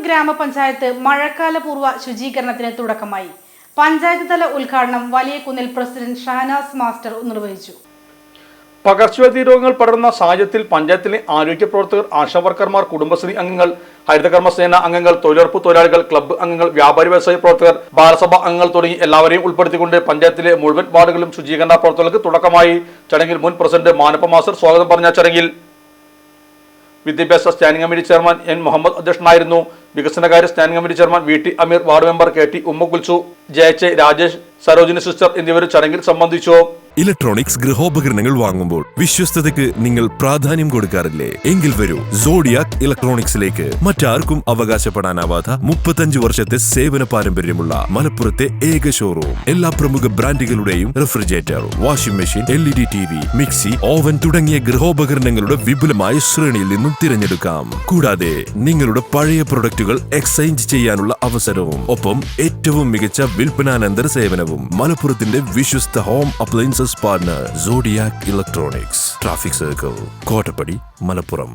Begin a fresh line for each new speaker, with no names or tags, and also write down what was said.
ഗ്രാമപഞ്ചായത്ത് മഴക്കാലപൂർവ്വ ശുചീകരണത്തിന് തുടക്കമായി. പഞ്ചായത്ത് തല ഉദ്ഘാടനം വലിയകുന്നിൽ പ്രസിഡന്റ് ഷഹനാസ് മാസ്റ്റർ നിർവഹിച്ചു.
പകർച്ചവ്യാധി രോഗങ്ങൾ പടരുന്ന സാഹചര്യത്തിൽ പഞ്ചായത്തിലെ ആരോഗ്യ പ്രവർത്തകർ, ആശാവർക്കർമാർ, കുടുംബശ്രീ അംഗങ്ങൾ, ഹരിതകർമ്മസേന അംഗങ്ങൾ, തൊഴിലുറപ്പ് തൊഴിലാളികൾ, ക്ലബ്ബ് അംഗങ്ങൾ, വ്യാപാരി വ്യവസായ പ്രവർത്തകർ, ബാലസഭ അംഗങ്ങൾ തുടങ്ങി എല്ലാവരെയും ഉൾപ്പെടുത്തിക്കൊണ്ട് പഞ്ചായത്തിലെ മുഴുവൻ വാർഡുകളിലും ശുചീകരണ പ്രവർത്തനങ്ങൾക്ക് തുടക്കമായി. ചടങ്ങിൽ മുൻ പ്രസിഡന്റ് മാനപ്പ മാസ്റ്റർ സ്വാഗതം പറഞ്ഞ ചടങ്ങിൽ വിദ്യാഭ്യാസ standing committee chairman N Muhammad അധ്യക്ഷനായിരുന്നു. വികസനകാര്യ standing committee chairman V T Ameer, ward member K T Umma Kulsu, ജയച്ചെ, രാജേഷ്, സരോജിനി സിസ്റ്റർ എന്നിവർ ചടങ്ങിൽ സംബന്ധിച്ചു.
ഇലക്ട്രോണിക്സ് ഗൃഹോപകരണങ്ങൾ വാങ്ങുമ്പോൾ വിശ്വസ്തതയ്ക്ക് നിങ്ങൾ പ്രാധാന്യം കൊടുക്കാറില്ലേ? എങ്കിൽ വരൂ സോഡിയാക് ഇലക്ട്രോണിക്സിലേക്ക്. മറ്റാർക്കും അവകാശപ്പെടാനാവാത്ത 35 വർഷത്തെ സേവന പാരമ്പര്യമുള്ള മലപ്പുറത്തെ ഏക ഷോറൂം. എല്ലാ പ്രമുഖ ബ്രാൻഡുകളുടെയും refrigerator, washing machine, LED TV, mixie, oven തുടങ്ങിയ ഗൃഹോപകരണങ്ങളുടെ വിപുലമായ ശ്രേണിയിൽ നിന്നും തിരഞ്ഞെടുക്കാം. കൂടാതെ നിങ്ങളുടെ പഴയ പ്രൊഡക്റ്റുകൾ എക്സ്ചേഞ്ച് ചെയ്യാനുള്ള അവസരവും, ഒപ്പം ഏറ്റവും മികച്ച വിൽപ്പനാനന്തര സേവനവും. മലപ്പുറത്തിന്റെ വിശ്വസ്ത home appliances partner Zodiac Electronics, traffic circle, Kottappadi, Malappuram.